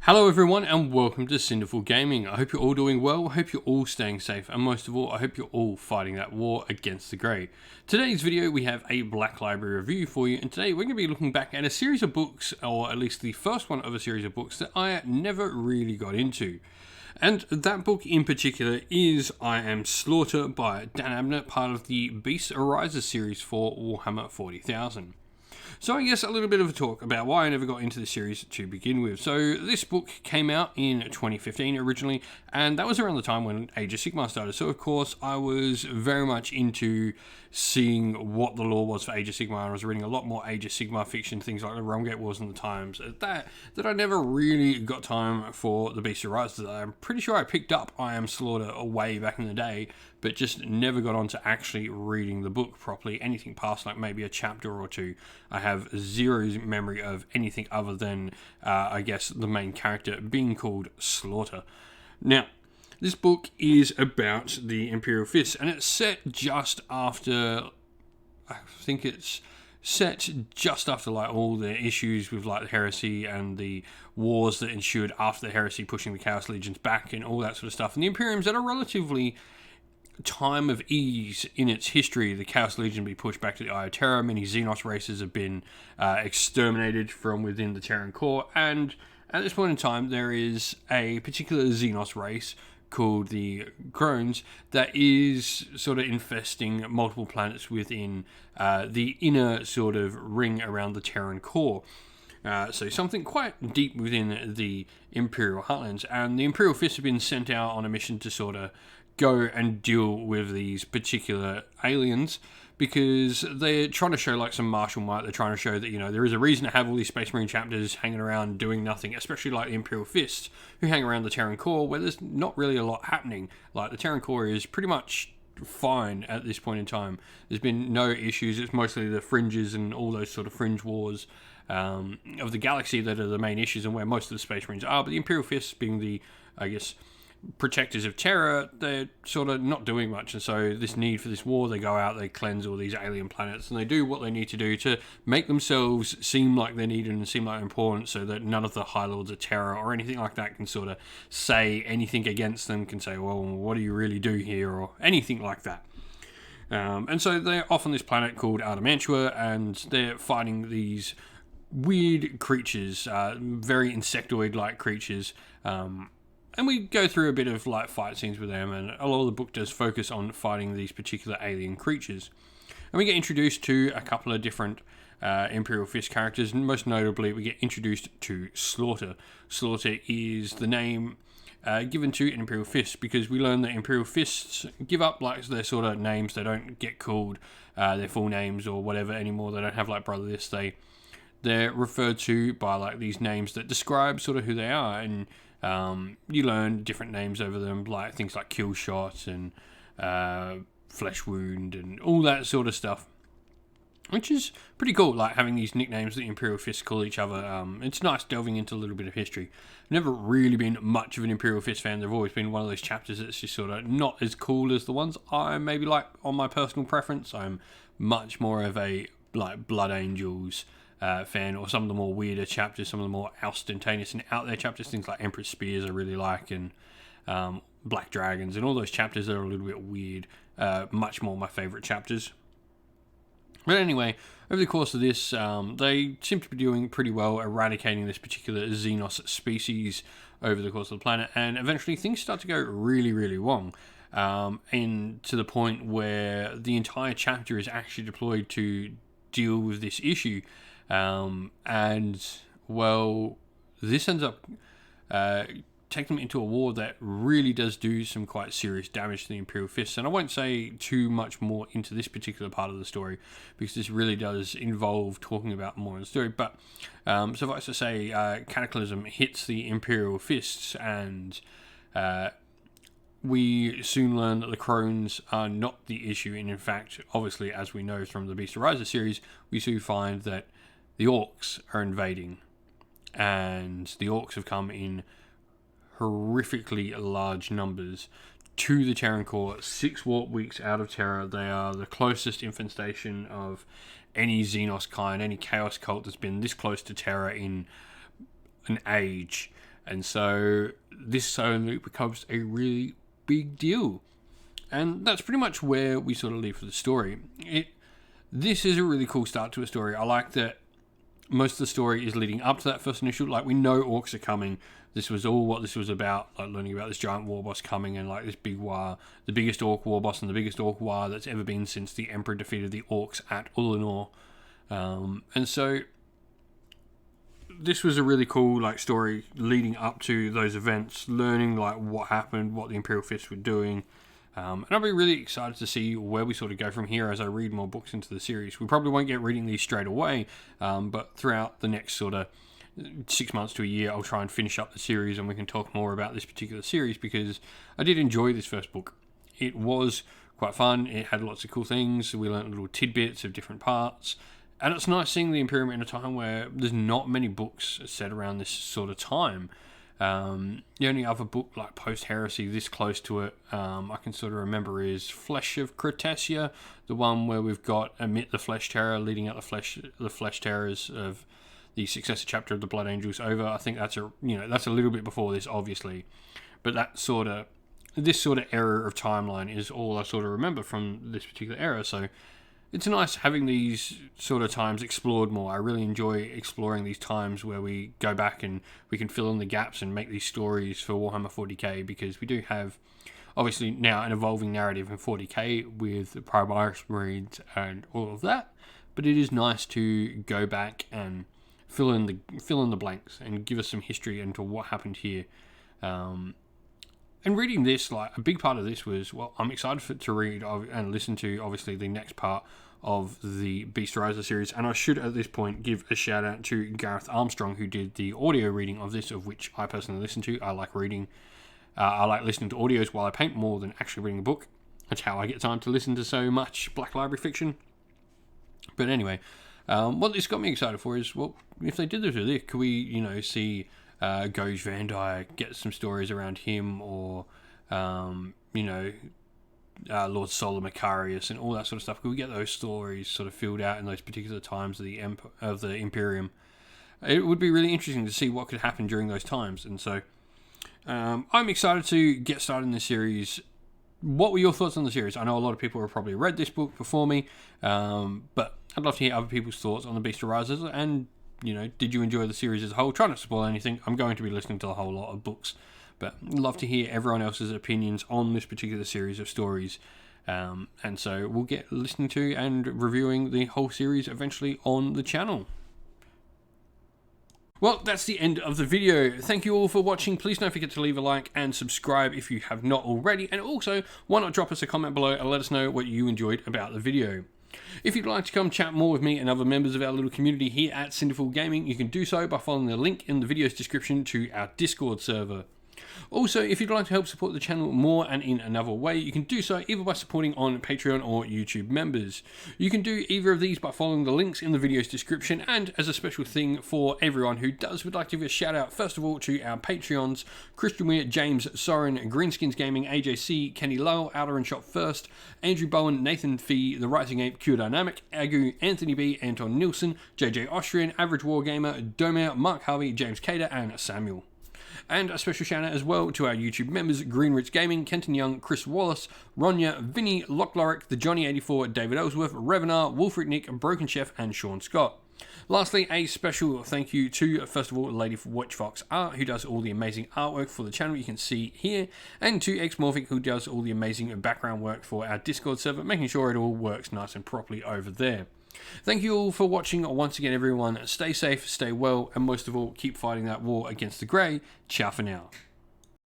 Hello everyone and welcome to Cinderful Gaming. I hope you're all doing well, I hope you're all staying safe, and most of all, I hope you're all fighting that war against the grey. Today's video we have a Black Library review for you, and today we're going to be looking back at a series of books, or at least the first one of a series of books that I never really got into. And that book in particular is I Am Slaughter by Dan Abnett, part of the Beast Arises series for Warhammer 40,000. So I guess a little bit of a talk about why I never got into the series to begin with. So this book came out in 2015 originally, and that was around the time when Age of Sigmar started. So of course I was very much into seeing what the lore was for Age of Sigmar. I was reading a lot more Age of Sigmar fiction, things like the Realmgate Wars and the Times, that I never really got time for the Beast of Rises. I'm pretty sure I picked up I Am Slaughter way back in the day, but just never got on to actually reading the book properly, anything past like maybe a chapter or two. I have zero memory of anything other than, I guess, the main character being called Slaughter. Now, this book is about the Imperial Fist, and it's set just after, I think it's set just after like all the issues with like the heresy and the wars that ensued after the heresy, pushing the Chaos Legions back and all that sort of stuff. And the Imperium's at a relatively time of ease in its history. The Chaos Legion be pushed back to the Eye of Terror. Many Xenos races have been exterminated from within the Terran core, and at this point in time there is a particular Xenos race called the Crones that is sort of infesting multiple planets within the inner sort of ring around the Terran core. So something quite deep within the Imperial Heartlands, and the Imperial Fist have been sent out on a mission to sort of go and deal with these particular aliens, because they're trying to show like some martial might. They're trying to show that, you know, there is a reason to have all these Space Marine chapters hanging around doing nothing, especially like the Imperial Fists, who hang around the Terran core where there's not really a lot happening. Like the Terran core is pretty much fine at this point in time. There's been no issues. It's mostly the fringes and all those sort of fringe wars of the galaxy that are the main issues, and where most of the Space Marines are. But the Imperial Fists, being the, I guess, protectors of terror, they're sort of not doing much. And so this need for this war, they go out, they cleanse all these alien planets, and they do what they need to do to make themselves seem like they're needed and seem like important, so that none of the High Lords of Terror or anything like that can sort of say anything against them, can say, well, what do you really do here, or anything like that. And so they're off on this planet called Adamantua, and they're fighting these weird creatures, very insectoid-like creatures, and we go through a bit of like fight scenes with them, and a lot of the book does focus on fighting these particular alien creatures. And we get introduced to a couple of different Imperial Fist characters, and most notably we get introduced to Slaughter. Slaughter is the name given to an Imperial Fist, because we learn that Imperial Fists give up like their sort of names. They don't get called their full names or whatever anymore. They don't have like brother this. They're referred to by like these names that describe sort of who they are, and you learn different names over them, like things like Kill Shot and Flesh Wound and all that sort of stuff, which is pretty cool, like having these nicknames that the Imperial Fists call each other. It's nice delving into a little bit of history. I've never really been much of an Imperial Fist fan. They've always been one of those chapters that's just sort of not as cool as the ones I maybe like on my personal preference. I'm much more of a like Blood Angels fan, or some of the more weirder chapters, some of the more ostentatious and out there chapters, things like Emperor's Spears I really like, and Black Dragons, and all those chapters that are a little bit weird, much more my favourite chapters. But anyway, over the course of this, they seem to be doing pretty well eradicating this particular Xenos species over the course of the planet, and eventually things start to go really, really wrong. And to the point where the entire chapter is actually deployed to deal with this issue. And well, this ends up taking them into a war that really does do some quite serious damage to the Imperial Fists. And I won't say too much more into this particular part of the story, because this really does involve talking about more in the story. But suffice to say, Cataclysm hits the Imperial Fists, and we soon learn that the Crones are not the issue. And in fact, obviously, as we know from the Beast Arises series, we soon find that the Orcs are invading, and the Orcs have come in horrifically large numbers to the Terran core. 6 warp weeks out of Terra. They are the closest infestation of any Xenos kind, any Chaos cult that's been this close to Terra in an age. And so this suddenly becomes a really big deal. And that's pretty much where we sort of leave for the story. This is a really cool start to a story. I like that most of the story is leading up to that first initial. Like, we know orcs are coming. This was all what this was about, like learning about this giant war boss coming and like this big war, the biggest orc war boss and the biggest orc war that's ever been since the Emperor defeated the orcs at Ulanor. And so this was a really cool like story leading up to those events, learning like what happened, what the Imperial Fists were doing. And I'll be really excited to see where we sort of go from here as I read more books into the series. We probably won't get reading these straight away, but throughout the next sort of 6 months to a year, I'll try and finish up the series and we can talk more about this particular series, because I did enjoy this first book. It was quite fun. It had lots of cool things. We learned little tidbits of different parts. And it's nice seeing the Imperium in a time where there's not many books set around this sort of time. The only other book like post-heresy this close to it I can sort of remember is Flesh of Cretacia, the one where we've got Amid the Flesh Terror leading out the Flesh Terrors of the successor chapter of the Blood Angels over. I think that's a little bit before this, obviously, but this sort of era of timeline is all I sort of remember from this particular era. So it's nice having these sort of times explored more. I really enjoy exploring these times where we go back and we can fill in the gaps and make these stories for Warhammer 40k, because we do have, obviously, now an evolving narrative in 40k with the Primaris Marines and all of that. But it is nice to go back and fill in the blanks and give us some history into what happened here. And reading this, like, a big part of this was, well, I'm excited to read and listen to, obviously, the next part of the Beast Riser series. And I should, at this point, give a shout out to Gareth Armstrong, who did the audio reading of this, of which I personally listen to. I like reading. I like listening to audios while I paint more than actually reading a book. That's how I get time to listen to so much Black Library fiction. But anyway, what this got me excited for is, well, if they did this with it, could we, see Goj Van Dyke, get some stories around him, or Lord Solar Macarius and all that sort of stuff? Could we get those stories sort of filled out in those particular times of the Imperium? It would be really interesting to see what could happen during those times. And so I'm excited to get started in this series. What were your thoughts on the series? I know a lot of people have probably read this book before me, but I'd love to hear other people's thoughts on the Beast Risers. And did you enjoy the series as a whole? Try not to spoil anything. I'm going to be listening to a whole lot of books, but I'd love to hear everyone else's opinions on this particular series of stories. And so we'll get listening to and reviewing the whole series eventually on the channel. Well, that's the end of the video. Thank you all for watching. Please don't forget to leave a like and subscribe if you have not already. And also, why not drop us a comment below and let us know what you enjoyed about the video. If you'd like to come chat more with me and other members of our little community here at Cinderful Gaming, you can do so by following the link in the video's description to our Discord server. Also, if you'd like to help support the channel more and in another way, you can do so either by supporting on Patreon or YouTube members. You can do either of these by following the links in the video's description, and as a special thing for everyone who would like to give a shout out first of all to our Patreons: Christian Weir, James, Soren, Greenskins Gaming, AJC, Kenny Lowell, Outer and Shot First, Andrew Bowen, Nathan Fee, The Rising Ape, Q Dynamic, Agu, Anthony B, Anton Nilsson, JJ Austrian, Average Wargamer, Domer, Mark Harvey, James Cater, and Samuel. And a special shout out as well to our YouTube members: Greenrich Gaming, Kenton Young, Chris Wallace, Ronya, Vinny, Lockloric, The Johnny84, David Ellsworth, Revenar, Wolfric Nick, Broken Chef, and Sean Scott. Lastly, a special thank you to, first of all, Lady Witchfox Art, who does all the amazing artwork for the channel you can see here, and to Xmorphic, who does all the amazing background work for our Discord server, making sure it all works nice and properly over there. Thank you all for watching once again, everyone. Stay safe, stay well, and most of all, keep fighting that war against the grey. Ciao for now.